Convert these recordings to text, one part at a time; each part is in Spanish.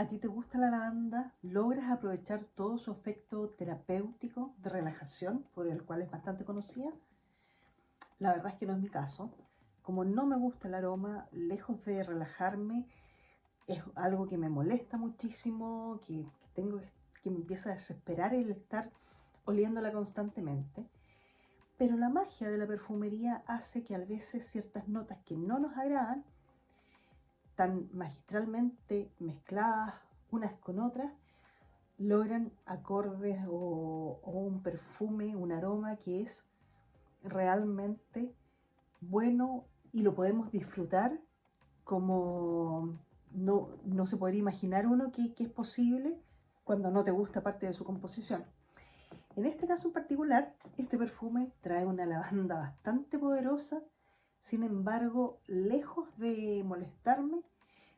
¿A ti te gusta la lavanda? ¿Logras aprovechar todo su efecto terapéutico de relajación, por el cual es bastante conocida? La verdad es que no es mi caso. Como no me gusta el aroma, lejos de relajarme, es algo que me molesta muchísimo, que me empieza a desesperar el estar oliéndola constantemente. Pero la magia de la perfumería hace que a veces ciertas notas que no nos agradan, tan magistralmente mezcladas unas con otras, logran acordes o un perfume, un aroma que es realmente bueno y lo podemos disfrutar como no se podría imaginar uno que es posible cuando no te gusta parte de su composición. En este caso en particular, este perfume trae una lavanda bastante poderosa, sin embargo, lejos de molestarme,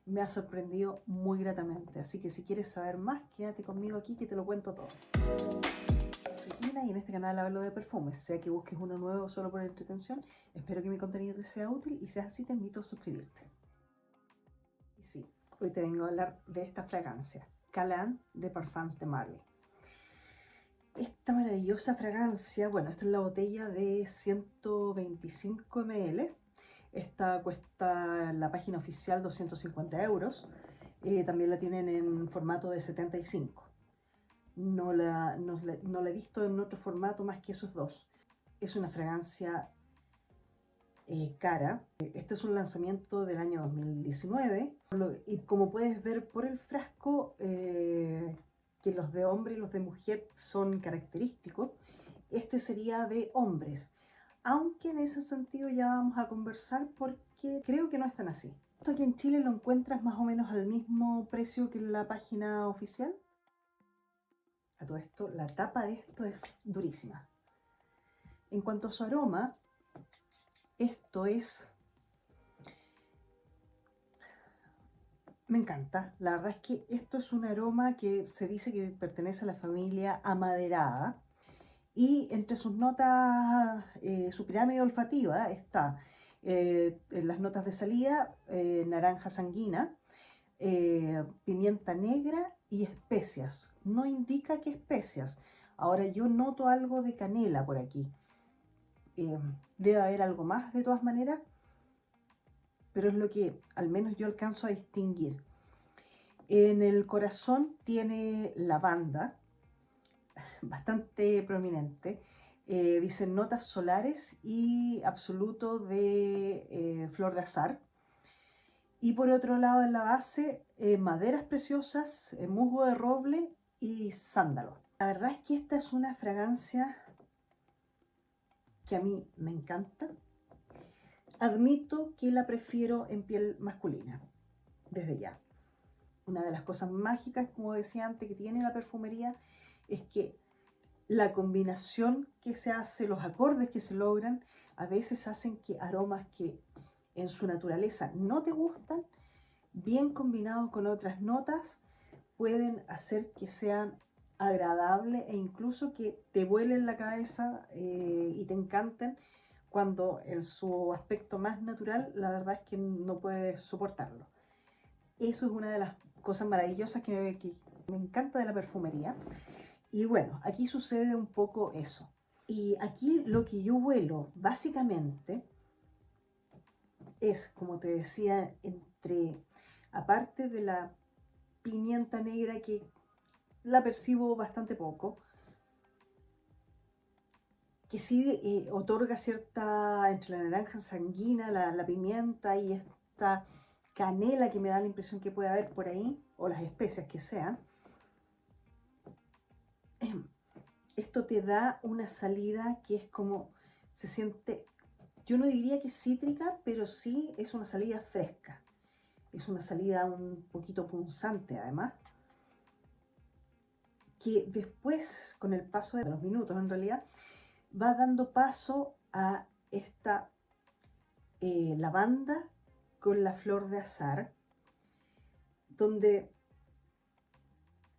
me ha sorprendido muy gratamente. Así que si quieres saber más, quédate conmigo aquí que te lo cuento todo. Soy Ina y en este canal hablo de perfumes. Sea que busques uno nuevo solo por entretención, espero que mi contenido te sea útil y si es así te invito a suscribirte. Y sí, hoy te vengo a hablar de esta fragancia, Calan de Parfums de Marly. Esta maravillosa fragancia, bueno, esta es la botella de 125 ml. Esta cuesta en la página oficial 250 euros. También la tienen en formato de 75. No la he visto en otro formato más que esos dos. Es una fragancia cara. Este es un lanzamiento del año 2019. Y como puedes ver por el frasco, que los de hombre y los de mujer son característicos, este sería de hombres. Aunque en ese sentido ya vamos a conversar porque creo que no es tan así. Esto aquí en Chile lo encuentras más o menos al mismo precio que en la página oficial. A todo esto, la tapa de esto es durísima. En cuanto a su aroma, esto es... Me encanta. La verdad es que esto es un aroma que se dice que pertenece a la familia amaderada. Y entre sus notas, su pirámide olfativa está en las notas de salida, naranja sanguina, pimienta negra y especias. No indica qué especias. Ahora yo noto algo de canela por aquí. Debe haber algo más de todas maneras, pero es lo que al menos yo alcanzo a distinguir. En el corazón tiene lavanda, bastante prominente. Dicen notas solares y absoluto de flor de azar. Y por otro lado en la base, maderas preciosas, musgo de roble y sándalo. La verdad es que esta es una fragancia que a mí me encanta. Admito que la prefiero en piel masculina, desde ya. Una de las cosas mágicas, como decía antes, que tiene la perfumería es que la combinación que se hace, los acordes que se logran, a veces hacen que aromas que en su naturaleza no te gustan, bien combinados con otras notas, pueden hacer que sean agradables e incluso que te vuelen la cabeza y te encanten, cuando en su aspecto más natural la verdad es que no puedes soportarlo. Eso es una de las cosas maravillosas que me encanta de la perfumería. Y bueno, aquí sucede un poco eso. Y aquí lo que yo huelo básicamente es, como te decía, aparte de la pimienta negra, que la percibo bastante poco, que sí otorga cierta, entre la naranja sanguina, la pimienta y esta canela que me da la impresión que puede haber por ahí, o las especias que sean. Esto te da una salida que es como, se siente, yo no diría que es cítrica, pero sí es una salida fresca. Es una salida un poquito punzante además, que después, con el paso de los minutos en realidad, va dando paso a esta lavanda con la flor de azahar, donde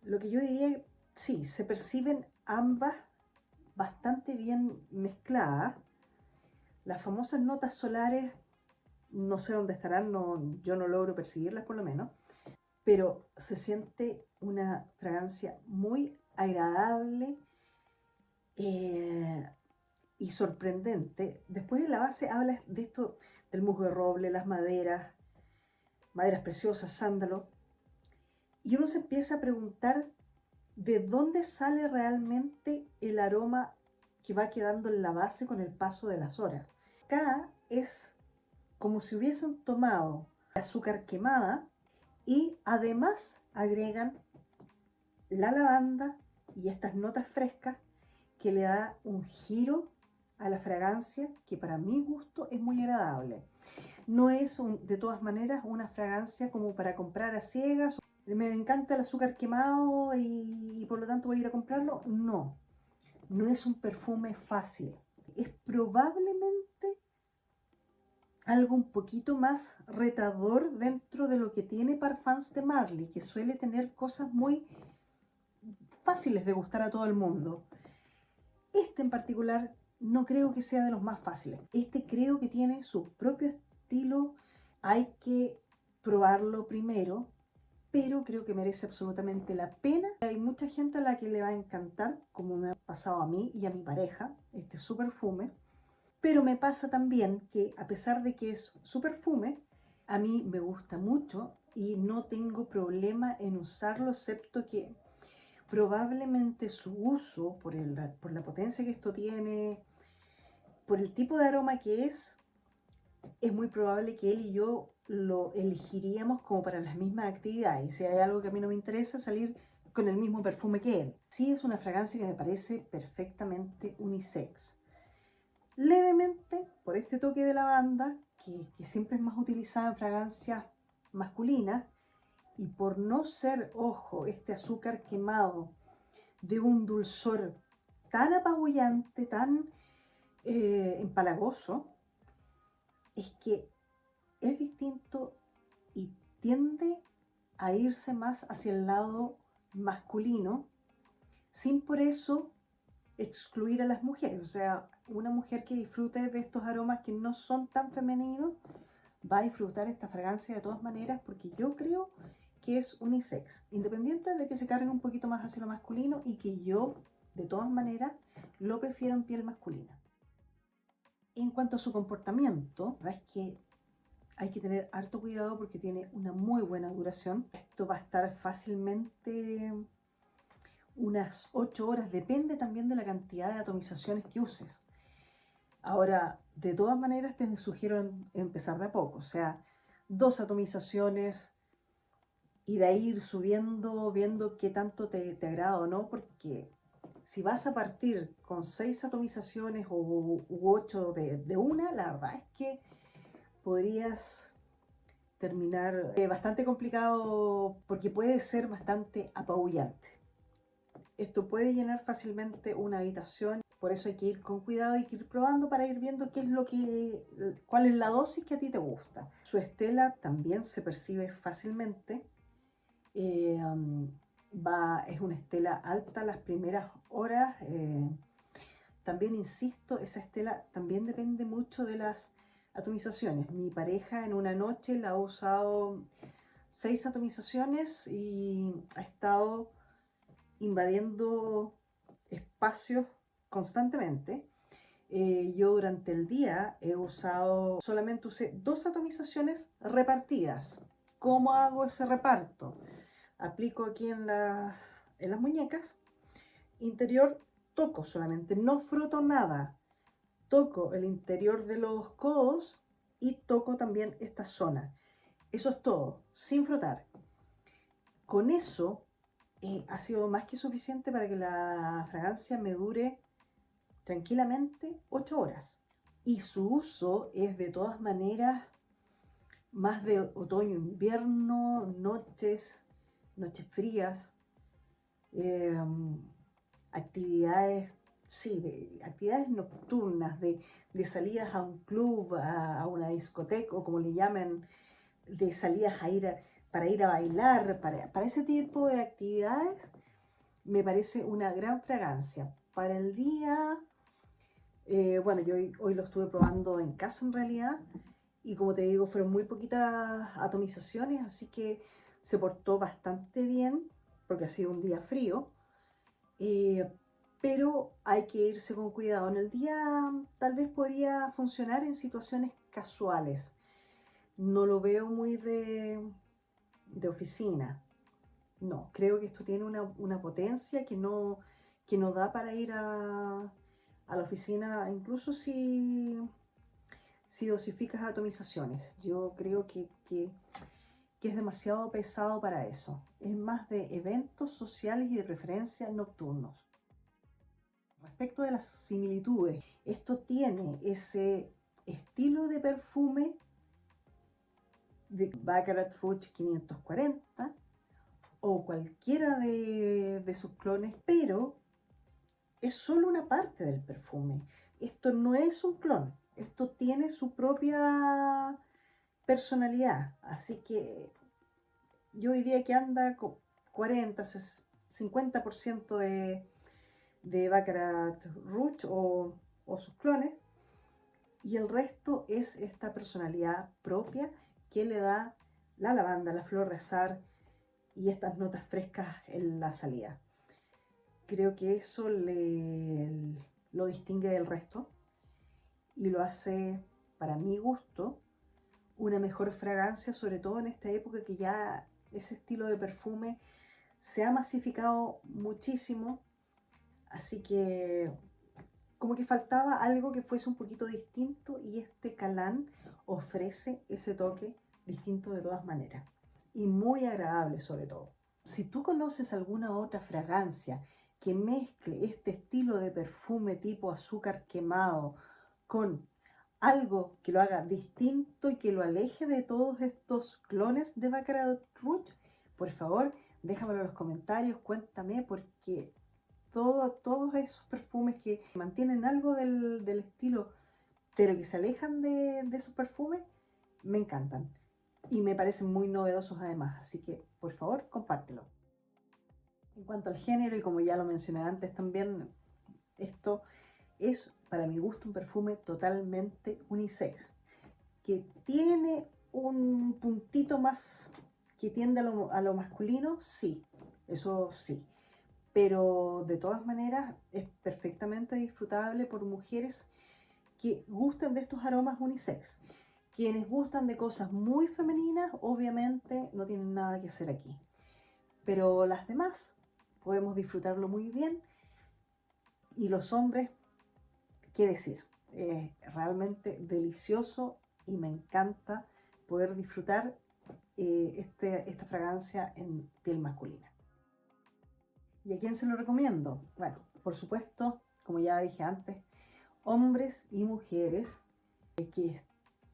lo que yo diría, sí, se perciben ambas bastante bien mezcladas. Las famosas notas solares, no sé dónde estarán, yo no logro percibirlas por lo menos. pero se siente una fragancia muy agradable y sorprendente. Después en la base habla de esto, del musgo de roble, las maderas preciosas, sándalo, y uno se empieza a preguntar de dónde sale realmente el aroma que va quedando en la base con el paso de las horas. Acá es como si hubiesen tomado azúcar quemada y además agregan la lavanda y estas notas frescas que le da un giro a la fragancia que para mi gusto es muy agradable. No es de todas maneras una fragancia como para comprar a ciegas. Me encanta el azúcar quemado y por lo tanto voy a ir a comprarlo. No, no es un perfume fácil. Es probablemente algo un poquito más retador dentro de lo que tiene Parfums de Marly, que suele tener cosas muy fáciles de gustar a todo el mundo. Este en particular no creo que sea de los más fáciles. Este creo que tiene su propio estilo. Hay que probarlo primero, pero creo que merece absolutamente la pena. Hay mucha gente a la que le va a encantar, como me ha pasado a mí y a mi pareja, su perfume. Pero me pasa también que a pesar de que es su perfume, a mí me gusta mucho y no tengo problema en usarlo, excepto que probablemente su uso, por la potencia que esto tiene, por el tipo de aroma que es muy probable que él y yo lo elegiríamos como para las mismas actividades. Si hay algo que a mí no me interesa, salir con el mismo perfume que él. Sí, es una fragancia que me parece perfectamente unisex. Levemente, por este toque de lavanda, que siempre es más utilizada en fragancias masculinas, y por no ser, ojo, este azúcar quemado de un dulzor tan apabullante, tan empalagoso, es que es distinto y tiende a irse más hacia el lado masculino, sin por eso excluir a las mujeres. O sea, una mujer que disfrute de estos aromas que no son tan femeninos va a disfrutar esta fragancia de todas maneras, porque yo creo que es unisex, independiente de que se cargue un poquito más hacia lo masculino, y que yo de todas maneras lo prefiero en piel masculina. En cuanto a su comportamiento, es que hay que tener harto cuidado porque tiene una muy buena duración. Esto va a estar fácilmente unas 8 horas, depende también de la cantidad de atomizaciones que uses. Ahora, de todas maneras te sugiero empezar de a poco, o sea, 2 atomizaciones y de ahí ir subiendo, viendo qué tanto te agrada o no, porque si vas a partir con 6 atomizaciones u 8 de una, la verdad es que podrías terminar bastante complicado porque puede ser bastante apabullante. Esto puede llenar fácilmente una habitación, por eso hay que ir con cuidado y que ir probando para ir viendo cuál es la dosis que a ti te gusta. Su estela también se percibe fácilmente. Es una estela alta las primeras horas. También insisto, esa estela también depende mucho de las atomizaciones. Mi pareja en una noche la ha usado 6 atomizaciones y ha estado invadiendo espacios constantemente. Yo durante el día solamente usé 2 atomizaciones repartidas. ¿Cómo hago ese reparto? Aplico aquí en las muñecas, interior, toco solamente, no froto nada. Toco el interior de los codos y toco también esta zona. Eso es todo, sin frotar. Con eso ha sido más que suficiente para que la fragancia me dure tranquilamente 8 horas. Y su uso es de todas maneras más de otoño-invierno, noches frías, actividades, sí, actividades nocturnas, de salidas a un club, a una discoteca, o como le llaman, de salidas para ir a bailar, para ese tipo de actividades, me parece una gran fragancia. Para el día, bueno, yo hoy lo estuve probando en casa en realidad, y como te digo, fueron muy poquitas atomizaciones, así que se portó bastante bien porque ha sido un día frío, pero hay que irse con cuidado. En el día tal vez podría funcionar en situaciones casuales. No lo veo muy de oficina. No, creo que esto tiene una potencia que no da para ir a la oficina, incluso si dosificas atomizaciones. Yo creo que es demasiado pesado para eso. Es más de eventos sociales y de referencias nocturnos. Respecto de las similitudes, esto tiene ese estilo de perfume de Baccarat Rouge 540 o cualquiera de sus clones, pero es solo una parte del perfume. Esto no es un clon, esto tiene su propia personalidad, así que yo diría que anda con 40, 50% de Baccarat Rouge o sus clones, y el resto es esta personalidad propia que le da la lavanda, la flor de azahar y estas notas frescas en la salida. Creo que eso lo distingue del resto y lo hace, para mi gusto, una mejor fragancia, sobre todo en esta época que ya ese estilo de perfume se ha masificado muchísimo, así que como que faltaba algo que fuese un poquito distinto y este Calán ofrece ese toque distinto de todas maneras y muy agradable sobre todo. Si tú conoces alguna otra fragancia que mezcle este estilo de perfume tipo azúcar quemado con algo que lo haga distinto y que lo aleje de todos estos clones de Baccarat Rouge, por favor, déjamelo en los comentarios, cuéntame, porque todos esos perfumes que mantienen algo del estilo, pero que se alejan de esos perfumes, me encantan. Y me parecen muy novedosos además, así que por favor, compártelo. En cuanto al género, y como ya lo mencioné antes también, esto es para mi gusto un perfume totalmente unisex, que tiene un puntito más que tiende a lo masculino, sí, eso sí, pero de todas maneras es perfectamente disfrutable por mujeres que gustan de estos aromas unisex. Quienes gustan de cosas muy femeninas, obviamente no tienen nada que hacer aquí, pero las demás podemos disfrutarlo muy bien, y los hombres, qué decir, es realmente delicioso y me encanta poder disfrutar esta fragancia en piel masculina. ¿Y a quién se lo recomiendo? Bueno, por supuesto, como ya dije antes, hombres y mujeres que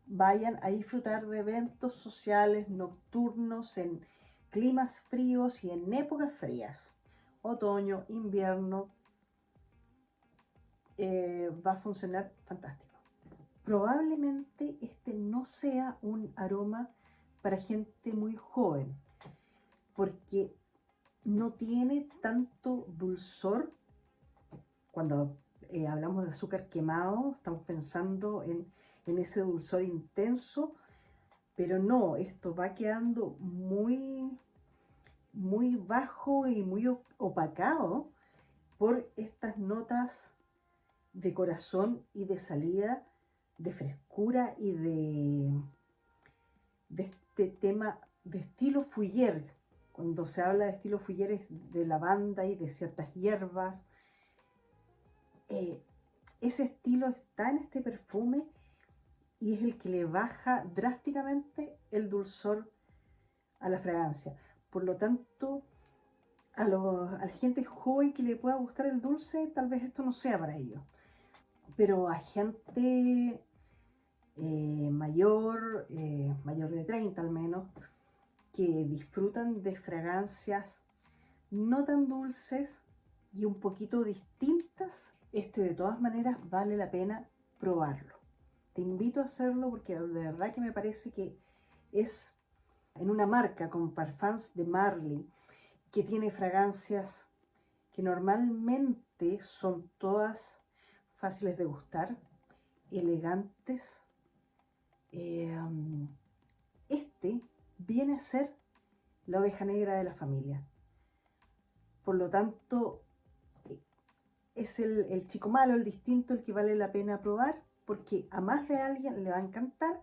vayan a disfrutar de eventos sociales nocturnos en climas fríos y en épocas frías. Otoño, invierno, va a funcionar fantástico. Probablemente este no sea un aroma para gente muy joven, porque no tiene tanto dulzor. Cuando hablamos de azúcar quemado, estamos pensando en ese dulzor intenso, pero no, esto va quedando muy bajo y muy opacado por estas notas de corazón y de salida, de frescura y de este tema de estilo Fougère. Cuando se habla de estilo Fougère es de lavanda y de ciertas hierbas. Ese estilo está en este perfume y es el que le baja drásticamente el dulzor a la fragancia. Por lo tanto, a la gente joven que le pueda gustar el dulce, tal vez esto no sea para ellos. Pero a gente mayor de 30 al menos, que disfrutan de fragancias no tan dulces y un poquito distintas, de todas maneras vale la pena probarlo. Te invito a hacerlo porque de verdad que me parece que es en una marca como Parfums de Marly, que tiene fragancias que normalmente son todas fáciles de gustar, elegantes. Este viene a ser la oveja negra de la familia. Por lo tanto, es el chico malo, el distinto, el que vale la pena probar, porque a más de alguien le va a encantar,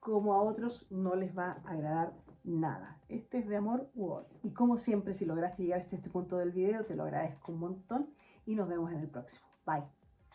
como a otros no les va a agradar nada. Este es de amor u odio. Y como siempre, si lograste llegar hasta este punto del video, te lo agradezco un montón y nos vemos en el próximo. Bye.